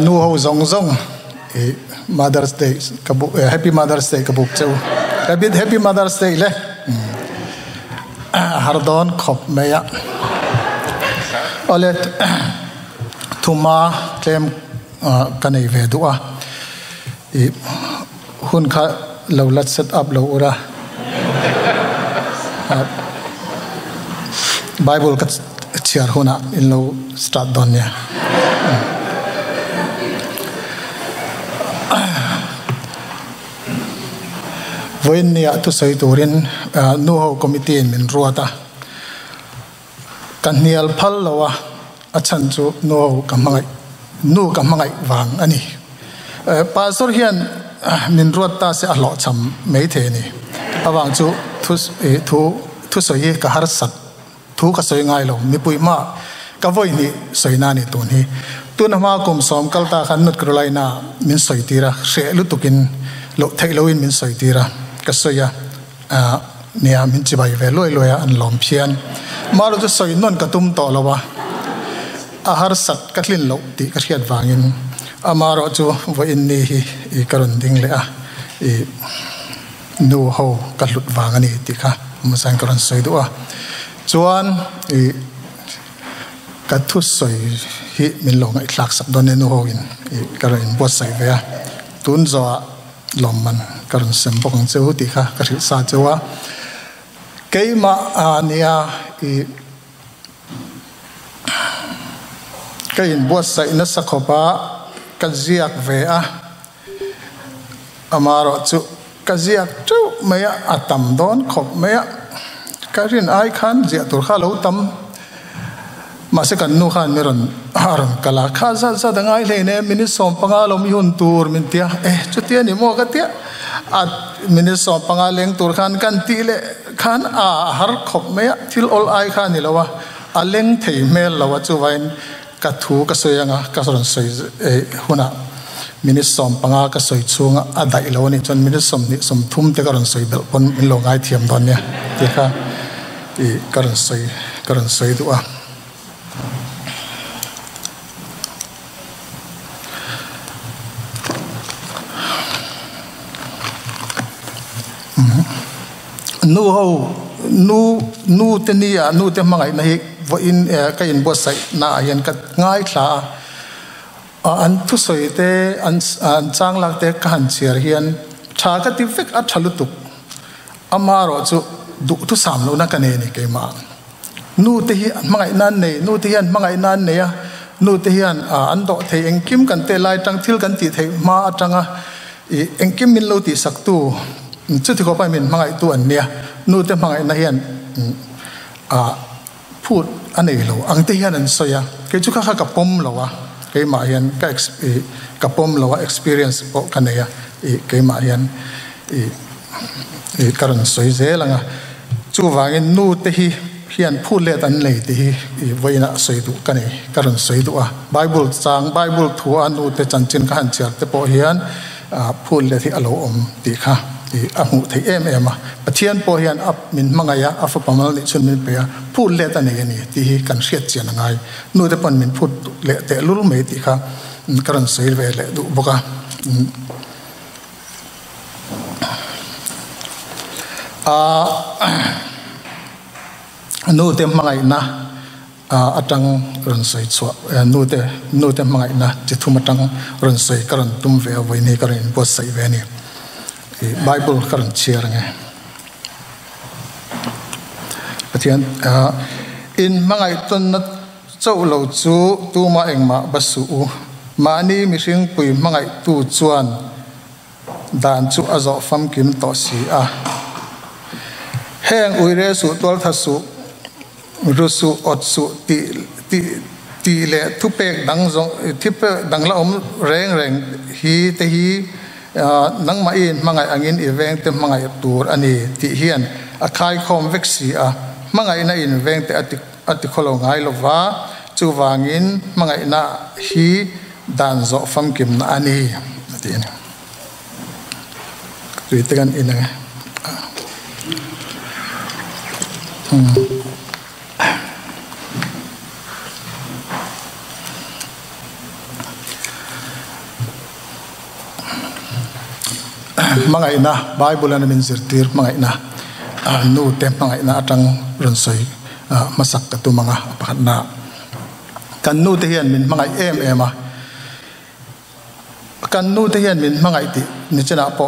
nu ho zong zong Mother's Day Happy Mother's Day kabuk chau Happy Mother's Day le hardon khop meya olet thuma tlem kanei ve duwa hun kha lo lat set up lo ura Bible ka chiar huna in lo start don ya voin nia tu sei turin nu ho committee min ruata kan nial phal lawa achan chu nu kamangai wang ani pastor hian min ruata se a lo cham mei the ni awang chu thu soi ka har sat thu ka soi ngai lo mi pui ma ka voi ni soi na ni tun hi tun ma kum som kalta khan nut krulaina min soi tira se lu tukin lo thailoin min soi tira ka soya nia min chi bai ve loi loya an lom phian maru chu soi non ka tum to lawa a har sat ka thlin lo ti ka hiat wangin amaro chu vo in ni hi I karon ding le a I nu ho ka lut wangani ti kha masang karon soi do a chuan ka thu soi hi min lo ngai thlak sak don nu ho in karon bo sai ve a tun zo lom man karon sem bokang cheu ti kha ka ri sa chewa keima ania kain bo sai na sakhopa ka ziak ve a amaro chu ka ziak chu maya atam don khop maya karin ai khan zia tur kha lo tam mase kan nu khan meron haron kala kha za dangai le ne mini som panga lo mi hun tur min tia chutia ni mo ka tia at mini som panga leng tur khan kan ti le khan a har khop me thil ol ai khan ni lawa a leng thei mel lawa chu wain ka thu ka soyanga ka soron soi huna mini som panga ka soi chunga a dai lo ni chon mini som ni som thum te karon soi bel pon min lo ngai thiam don ne ti kha karon soi du a nu te nia nu te mangai na hi vo in ka in bo sai na yan ka ngai thla an thu soi te an chang lak te kan chiar hian tha ka ti vek a thalutuk amaro chu du tu sam lo na ka ne ni ke ma nu te hi mangai nan nei nu te hian mangai nan nei a nu te hian an do thei engkim kan te lai tang thil kan ti thei ma atanga engkim min lo ti sak tu chu ti ko pa min mangai tu an nia nu te mangai na hian phut anei lo ang te hian an soya ke chu kha ka pom lo wa ke ma hian ka pom lo wa experience po kaneya ke ma hian karon soi zelanga chu wangin nu te hi hian phut le tan lei te hi voina soi du kane karon soi du a bible thu anu te chanchin ka han chiar te po hian phut le thi alo om ti kha amu thei em pathian po hian ap min mangaya afa pamal ni chun min pe phut le ta nei ni ti hi kan hriat chian ngai nu te pon min phut le te lul me ti kha karon sei ve le du boka nu te mangai na atang ron sei chwa nu te mangai na chi thum atang ron sei karon tum ve voi ni karon bo sei ve ni Bible karon chiar nge pathian in mangai ton na chau lo chu tu ma engma basu mani mihring pui mangai tu chuan dan chu azo fam kim to si a heng uire su tol thasu rusu otsu ti le thu pek dang zong thipe dang la om reng hi te hi nang ma in mangai angin eveng te mangai tur ani ti hian a khai khom veksi a mangai na in veng te ati kholo ngai lova chu wangin mangai na hi dan zo fam kim na ani ti ni tu itegan ina mangai na Bible na min zirtir mangai na nu te mangai na atang ronsoi masak katu mga pakat na kan nu te hian min mangai ema kan nu te hian min mangai ti ni chena po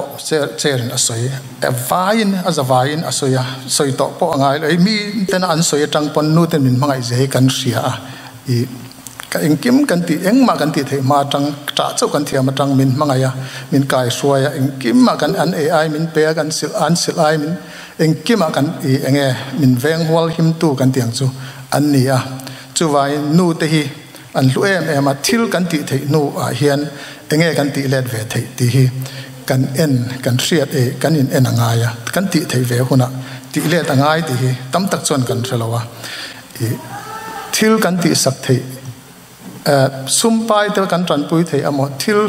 cherin asoi vain azavain asoya soi to po angai ai mi ten an soi tang pon nu ten min mangai je kan ria I ka engkim kan ti engma kan ti the ma tang ta chau kan thia ma tang min mangaya min kai suaya engkim ma kan an ai min pe kan sil ai min engkim ma kan I enge min veng hol him tu kan tiang chu an nia chu vai nu te hi an lu em thil kan ti the nu a hian enge kan ti let ve the ti hi kan en kan riat kan in en angaya kan ti the ve huna ti let angai ti hi tam tak chon kan thelawa thil kan ti sak the sumpai te kan tran pui the amo thil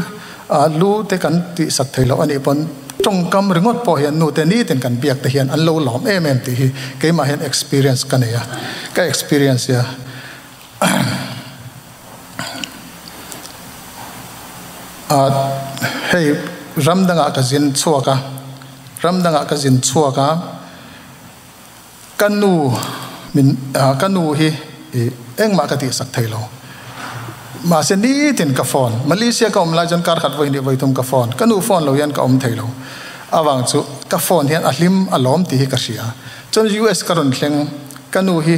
lu te kan ti sak the lo ani pon tong kam ringot po hian nu te ni ten kan biak te hian an lo lom em ti hi ke ma hian experience kan ya ka experience ya hey ramdanga ka jin chuaka kanu min kanu hi engma ka ti sak thailo ma se ni tin ka phone Malaysia ka omla jon kar khat voi ni voi tum ka phone kanu phone lo yan ka om thailo awang chu ka phone hian ahlim alom ti hi ka ria chon US karon thleng kanu hi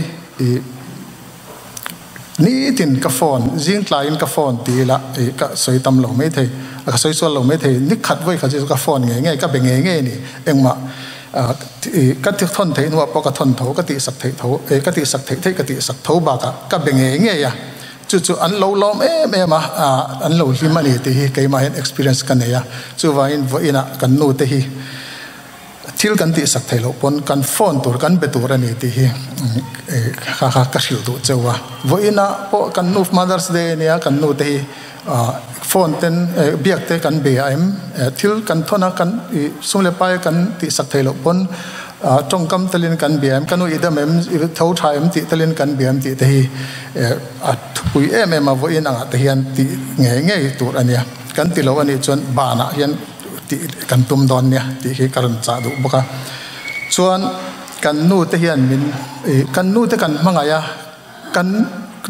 ni tin ka phone jing tlain ka phone ti la ka soi tam lo me thei ka soi sol lo me thei ni khat voi kha ji ka phone nge ka be nge ni engma ka ti thon thei no pa ka thon tho ka ti sak thei tho ka ti sak thei ka ti sak tho ba ka be nge ya chu an lo lom ma an lo him ani ti hi ke ma hen experience kan ya chu wa in vo ina kan nu te hi thil kan ti sak thei lo pon kan phone tur kan be tur ani ti hi kha ka shil du chewa vo ina po kan nu Mother's Day nia kan nu te hi phone ten biak te kan be am thil kan thona kan sumle pai kan ti sak thei lo pon trong kam talin kan biam kanu idam em tho thaim ti talin kan biam ti te hi pui em ma vo in anga te hian ti nge tur ania kan ti lo ani chon bana hian ti kan tum don nia ti hi karan cha du boka chuan kan nu te hian min kan nu te kan mangaya kan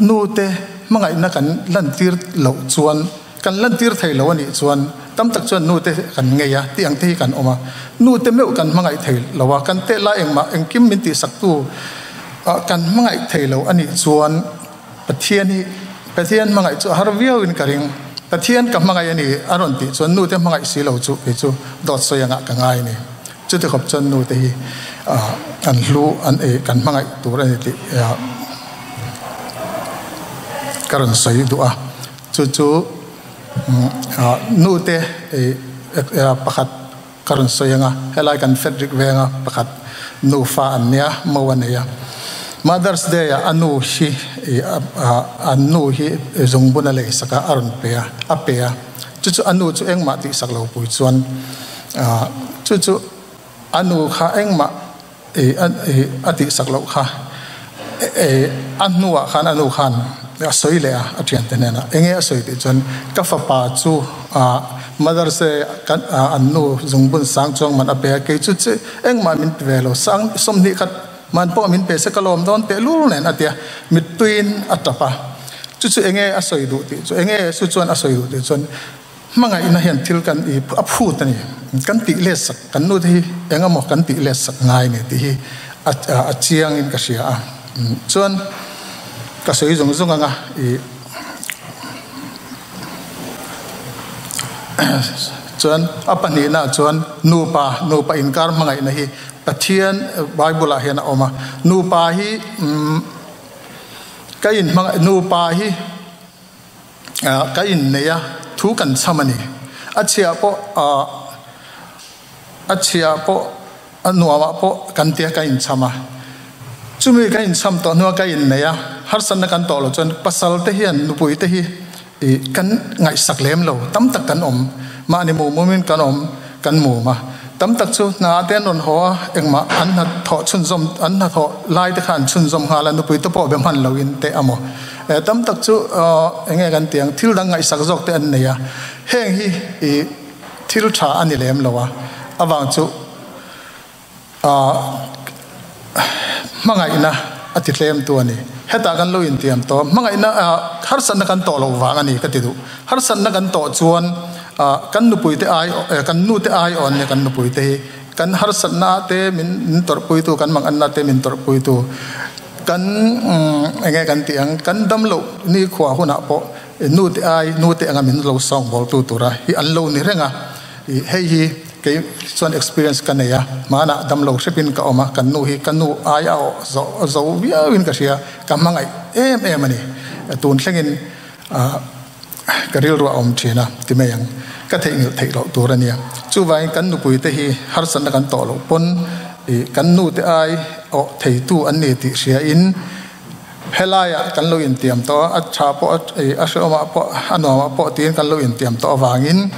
nu te mangai na kan lan tir lo chuan kan lan tir thei lo ani chuan tam tak chuan nu te kan ngeya ti ang te kan oma nu te meu kan mangai thei lowa kan te la engma engkim min ti sak tu kan mangai thei lo ani chuan pathian mangai chu har viau in karing pathian ka mangai ani aron ti chuan nu te mangai si lo chu pe chu dot soyanga ka ngai ni chu te khop chuan nu te hi an lu an kan mangai tur ani ti karon soi du chu nu te pakhat karon soyanga helai kan Frederick wenga pakhat nu fa ania mawania Mother's Day anu hi zongbuna le saka aron apea chu anu chu engma ti saklo pui chuan chu anu kha engma ati saklo kha annuwa khan anu khan soi le atian tenena enge soi ti chon ka fa pa chu Mother's Day kan anu zongbun sang chong man apea ke chu engma min velo sang somni khat man po min pe se kalom don te lu nen atia mit tuin atapa chu enge asoi du ti chu enge su chuan asoi du ti chon manga ina hian thil kan I aphu tani kan ti le sak kan nu thi enga mo kan ti le sak ngai ni ti hi a chiang in ka sia chuan ka soi zong zong anga chuan apani na chuan nu pa in kar manga ina hi pathian Bible hian oma nu pa hi kain manga nu pa hi kain neya thu kan chamani achia po anuwa po kan te kain chama chumi kain cham to no kain neya har san kan to lo chon pasal te hian nupui te hi kan ngai saklem lo tam tak kan om ma ni mu mumin kan om kan mu ma tam tak chu na ten on ho engma an na tho chun zom an na tho lai te khan chun zom hala nupui to po bem han lo in te amo tam tak chu enge kan tiang thil dang ngai sak jok te an neya heng hi thil tha ani lem lowa awang chu mangai na atitlem tu ani heta kan lo in tiam to mangai na har san na kan to lo wang ani ka ti du har san na kan to chuan kan nu pui te ai kan nu te ai on ne kan nu pui te kan har san na te min tor pui tu kan mang an na te min tor pui tu kan nge kan tiang kan dam lo ni khwa huna po nu te ai nu te anga min lo song bol tu tu ra hi an lo ni renga hei hi cái xuân experience cái này mà na đâm lâu sẽ pin cả oma cái nu hi cái nu ai ao dấu vía pin cái gì cái mang ngày em này tuần sáng in cái điều rồi om chuyện thì mấy yang cái thấy lộ tu ra nia chú vậy cái nu bùi thế hi har san cái tổ lộ pon cái nu thế ai thấy tu anh này thì sẽ in helaya cái lo in tiệm to at cha po at sơ ma po ano ma po tiền cái lo in tiệm to vangin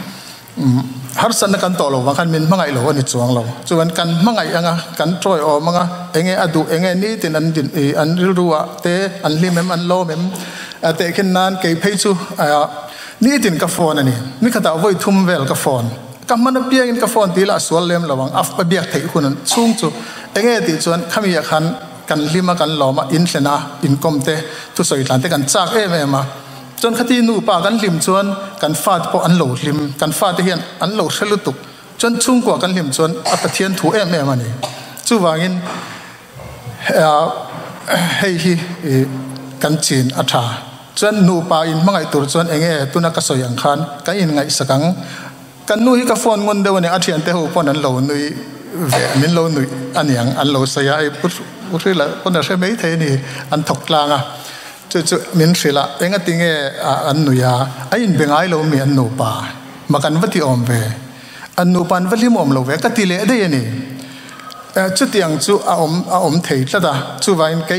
har san kan to lo wa kan min mangai lo ani chuang lo chuan kan mangai anga kan troi o manga enge adu enge ni tin an din an ruwa te an limem an lo mem te ken nan ke phei chu ni tin ka phone ani mi khata voi thum vel ka phone kam man piang in ka phone ti la sual lem lawang af pa biak thei hun chung chu enge ti chuan khamia khan kan lima kan lo ma in hlena in kom te tu soi tlan te kan chak emจนขที่นูป่ากันลิมชวนกันฟาดพออันโหลลิมกันฟาดที่เห็นอันโหลเชลุตุกจนชุ่งกว่ากันลิมชวนอัปเทียนถูมันนี่จู่วางินให้ฮีกันจีนอัฐาจนนูป่าอินมังไอตุรจนเองตุนักสอยอังคารกันอินไงสักังกันนูฮิกฟอนงุนเดวันนี้อัฐียนเตหูปนันโหลนุยเวมินโหลนุยอันยังอันโหลเสียไอพุทธิละปนันเชไม่เทนี่อันถกกลางจู่มินสิละเองติงอันนุยาไอ้อินเบงไอโลมีอันนูปามากันวัดที่อมเวอันนูปันวัดที่มอมโลเวก็ติเลได้ยังนี่จู่ที่ยังจู่อมเถียดละจู่ว่าไง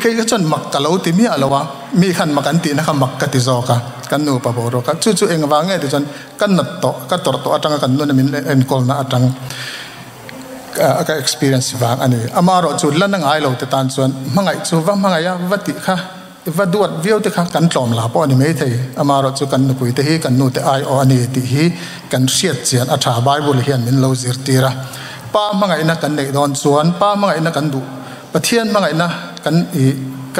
ก็จนมักกะโลติมีอะไรวะมีขันมักกันตีนะครับมักกะติจอกะกันนูปาโบโรกะจู่เองว่าไงที่จนกันนัดโตกันตรโตอัตังกันนู่นมินเอ็นกอลน่ะอัตังก็ experience ว่าอันนี้อามารอจู่ลั่นนั่งไอโลแต่ตอนส่วนมังไงจู่ว่ามังไงวัดที่ค่ะว่าดูดวิวที่เขากันจอมลาปอนี่ไม่ใช่อามารอจู่กันนุกุยที่ฮีกันนูแต่ไอออันนี้ที่ฮีกันเสียดเสียนอัฐาไบเบิลเฮียนมินโลจิรตีระป้ามังไงนะกันเด็กดอนส่วนป้ามังไงนะกันดูประเทศมังไงนะกั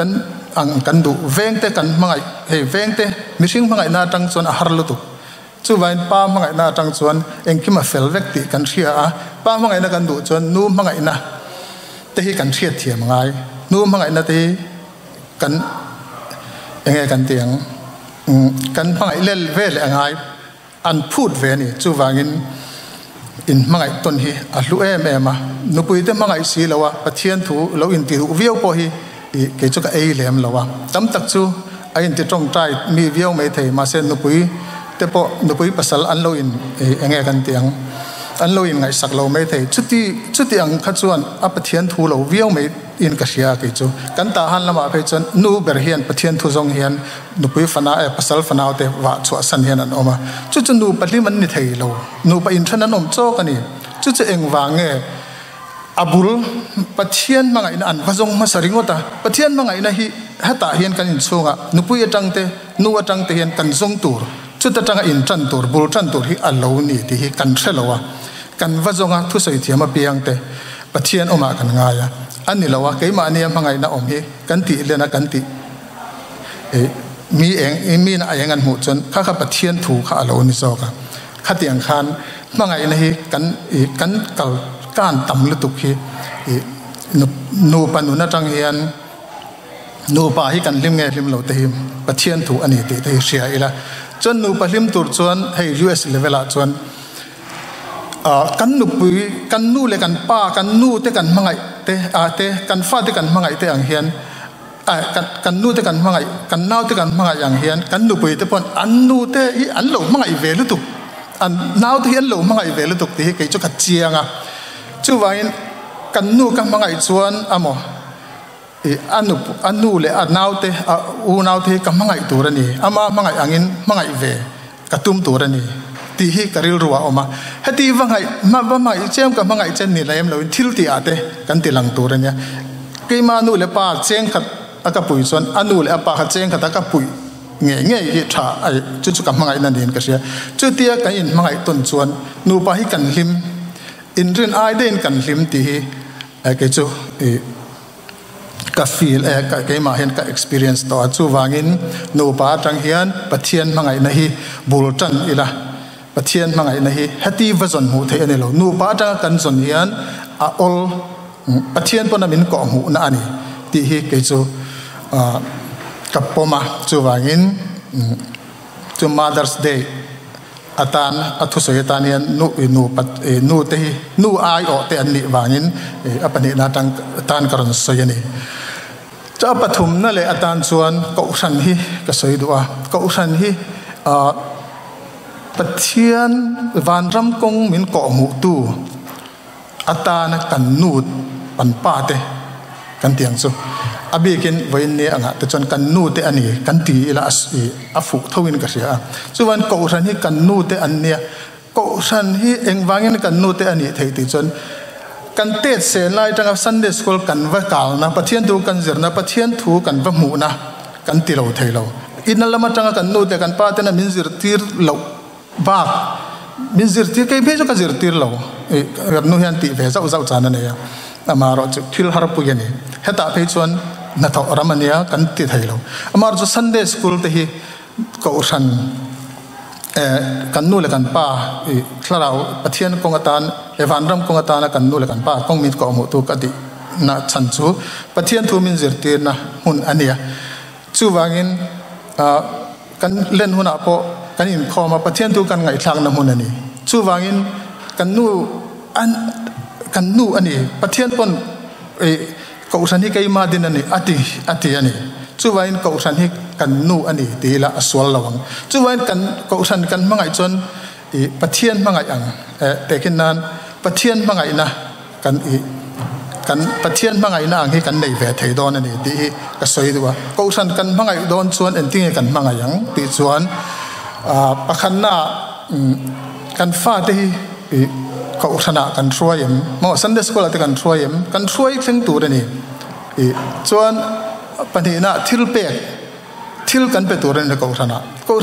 นอังกันดูเวงเตกันมังไงเฮ้เวงเตมิชิงมังไงนะจังส่วนอาหารลุตุจู่วันป้ามังไงนะจังส่วนเองคิดมาเฟลเวกติกันเชียป้ามังไงนะกันดูส่วนนู้มังไงนะแต่ฮีกันเชียดเทียมไงนู้มังไงนะที่กันยังไงกันเตียงกันมังไงเล่นเวลยังไงอันพูดเวนี่จู่วางินอินมังไงต้นฮีอัลลูเอมมานุปุยเตมังไงสีละวะปะเทียนถูเราอินติวิวพอฮีเกี่ยวกับเอเลมละวะตั้มตักจู่ไออินติตรงใจมีวิวไม่เทมาเส้นนุปุยแต่พอนุปุยภาษาอันโลอินยังไงกันเตียงอันโลอินไงสักเราไม่เทชุดที่อังคัดส่วนอัปเทียนถูเราวิวไม่อินกัศยากิจูกันตาหันละมาไปจนนูเบอร์เฮียนปะเทียนทุจงเฮียนนุปุยฟนาภาษาฟนาเตว่าชัวสันเฮียนอันออกมาจู่นูปฏิมันนิเทยเรานูไปอินทนันอมโจกันนี่จู่เองวางเงอบุลปะเทียนมังไงนั่นพระทรงมาสริงวตาปะเทียนมังไงนั่นฮีฮัตตาเฮียนกันอินโซงะนุปุยจังเตนูจังเตเฮียนกันทรงตูร์จู่จังอินจันตูร์บุลจันตูร์ฮีอัลลอฮ์นี่ที่ฮีกันเชลวะกันพระทรงะทุสัยเทียมาเปียงเตปะเทียนออกมากันง่ายอันนี้เราว่าเกี่ยมาเนี่ยมังไงนั่นอมฮีกันติเลนะกันติมีเองมีนะอย่างนั้นหมดจนข้าปะเทียนถูกข้าอัลลอฮ์นี่โซกะข้าเตียงคันมังไงนั่นฮีกันกัลการต่ำลุตุกีนูปนุนจังเฮียนนูปาให้กันลิมเงลิมเหล่าเทียมปะเทียนถูอันนี้ติเสียอีละจนนูปลิมตุรจวนให้ US เลเวลจวนกันนูปุยกันนูเลกันป้ากันนูเตกันมังไงเตกันฟาเตกันมังไงเตอังเฮียนกันนูเตกันมังไงกันนาวเตกันมังไงอย่างเฮียนกันนูปุยเตปนอันนูเตอันเหล่ามังไงเวลุตุอันนาวเตอันเหล่ามังไงเวลุตุที่เกี่ยวกับเจียงจู่ว่ากันนูกันมังไงชวนอะโมอันนูเลยอันนาวเตอูนาวเตกันมังไงตัวนี้อามามังไงอังอินมังไงเวกระตุ้มตัวนี้ที่ฮีกริลรัวออกมาเฮตีวังไงมาวังไงเจ้ากันมังไงเจนนี่เลยเราทิลตีอาเตกันตีหลังตัวนี้กี่มานูเลยป้าเจ้งขัดอากาปุยชวนอันนูเลยป้าขัดเจ้งขัดอากาปุยเงี้ยฮิตาไอจู่กันมังไงนั่นเองก็เสียจู่เตี้ยกันอินมังไงต้นชวนนูป้าให้กันลิม in rin ai den kan lim ti ke chu ka feel ka ma hen ka experience to chu wangin nu pa tang hian pathian mangai na hi bul tan ila pathian mangai na hi hati vazon hu the ani lo nu pa tang kan zon hian a ol pathian pona min ko hu na ani ti hi ke chu kapoma chu wangin chu Mother's Day atan athu soyatanian nu te nu ai o te anni wangin apani na tang tan karon soyani cha pathum na le atan chuan ko san hi ka soi duwa ko san hi pathian vanram kong min ko mu tu atana kan nut pan pa te kan tiang chu abikin voin ne anga te chon kan nu te ani kan ti ila afu thowin ka sia chuwan ko san hi kan nu te an nia ko san hi engwangin kan nu te ani thei ti chon kan te se lai tanga Sunday school kan va kal na pathian tu kan zirna pathian thu kan va mu na kan ti lo thei lo inalama tanga kan nu te kan pa te na min zir tir lo ba min zir tir kai be jo ka zir tir lo nu hian ti ve zau zau chana ne ya amaro chu thil har pu yani heta pe chuan na tho ramania kan ti thei lo amar chu Sunday school te hi ko san kan nu le kan pa thlarau pathian kong atan evanram kong atan kan nu le kan pa kong mit ko mu tu ka di na chan chu pathian thu min zir tir na hun ania chu wangin kan len huna po kan in khoma pathian tu kan ngai thlang na hun ani chu wangin kan nu ani pathian pon ko san hi kai ma din ani ati ani chu wain ko san hi kan nu ani tila aswal lawang chu wain kan ko san kan mangai chon pathian mangai ang tekin nan pathian mangai na kan pathian mangai na ang hi kan nei ve thei don ani ti ka soi duwa ko san kan mangai don chuan en ting kan mangai ang ti chuan pakhan na kan fa te hi ko sana kan throyem mo Sunday school ate kan throyem kan throi theng tu ani chuan panina thil kan pe tur ani ko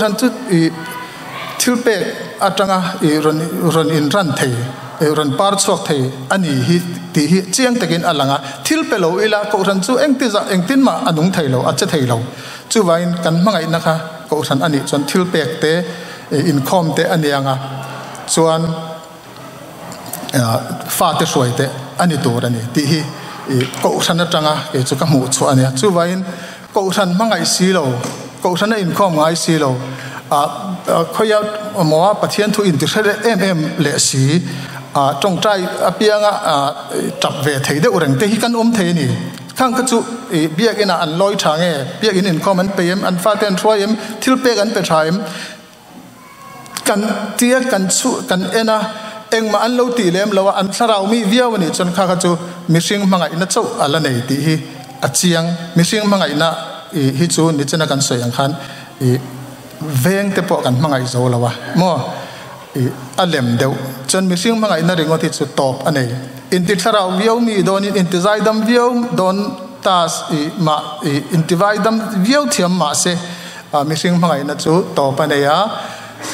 san chu thil pe atanga ron in ran thei ron par chok thei ani hi ti hi chiang takin alanga thil pe lo ila ko san chu engtin ma anung thei lo acha thei lo chu wain kan mangai na kha ko san ani chuan thil pe te income te ani anga chuan fa te soi te ani tur ani ti hi ko san atanga ke chu ka mu chu ani chu wain ko san mangai si lo ko san income ngai si lo khoya mo pathian thu in ti hre le si trong trai apianga tap ve thei de urang te hi kan thei ni khang ka chu biak ina an loi thange biak in income an pem an fa ten throyem thil pe kan pe thaim kan tia kan chu kan ena eng ma an lo ti lem lo an tharau mi viaw ni chon kha chu mishing mangai na chau ala nei ti hi achiang mishing mangai na hi chu ni chana kan soyang khan veng te po kan mangai zo lawa mo alem deu chon mishing mangai na ringo ti chu top anei in ti tharau viaw mi don in intizai dam viaw don tas intivai dam viaw thiam ma se mishing mangai na chu top anei ya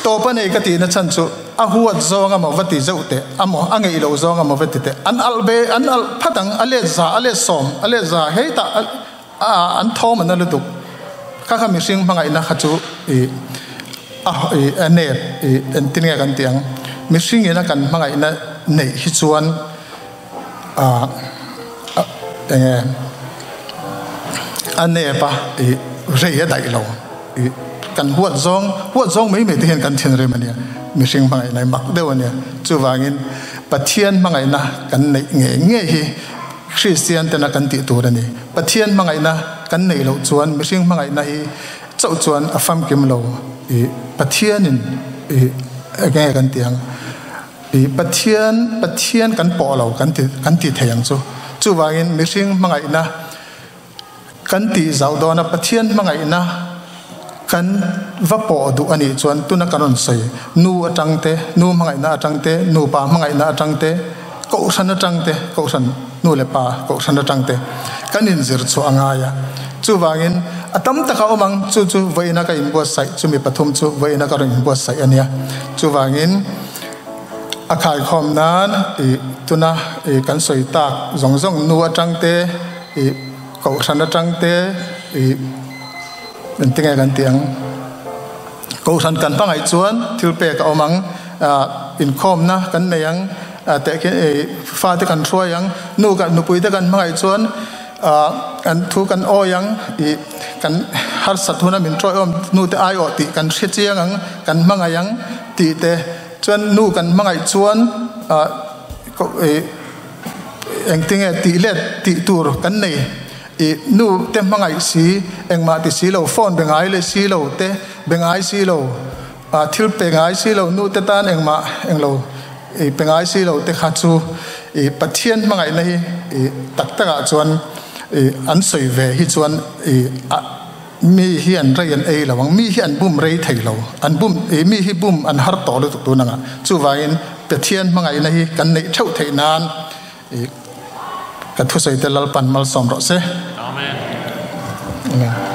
top anei ka ti na chan chu ahuat zonga ma vati zaute amo angai lo zonga ma vati te an al phatang ale za heita an thom an lu kha mishing mangai na khachu ane entinga kan tiang mishing ina kan mangai na nei hi chuan ane pa reya dai lo kan huat zong mai te hian kan thien re mania mishing mangai nai mak deu ania chu wangin pathian mangai na kan nei nge hi Christian te na kan ti tur ani pathian mangai na kan nei lo chuan mishing mangai na hi chau chuan afam kim lo pathian in nge kan tiang pathian kan po lo kan ti theyang chu wangin mishing mangai na kan ti zau do na pathian mangai na kan vapo du ani chuan tuna karon sei nu atangte nu mangai na atangte nu pa mangai na atangte ko san atangte ko san nu le pa ko san atangte kanin zir chu anga ya chu wangin atam taka omang chu voina ka imbo sai chu mi pathum chu voina ka ron imbo sai ania chu wangin อาคายคอมนั้นตัวน่ะกันสวยตากจงนัวจังเตเขาชันจังเตเป็นติงไงกันเตียงเขาชันกันปังไอจวนทิลเปกเอามังอินคอมนะกันในยังแต่ฟ้าที่กันช่วยยังนูกันนูปุยที่กันปังไอจวนอันทุกันโอยังกันฮัตสัตว์นั้นมินช่วยอมนูแต่ไอโอติกันเชียเจียงกันปังไอยังตีเตจวนนูกันปังไอจวนก็เองติงไงตีเล็ดตีตูรกันในนูเต็มปังไอสีเองมาติสีเราฟอนเบงไอเลยสีเราเตเบงไอสีเราทิลเปงไอสีเรานูเตตานเองมาเองเราเบงไอสีเราเตขัดจูปัจเจียนปังไอในตักตะกะจวนอันสวยเวฮิจวนมีฮิอันเรียนระวังมีฮิอันบุ้มเรย์ไทยเราอันบุ้มมีฮิบุ้มอันฮาร์ต่อเลยตัวนั่งจูวายินปัจเจียนปังไอในกันในเท่าไทยนานกัทุสัยเตลัลปันมัลสอมรสเซอาเมน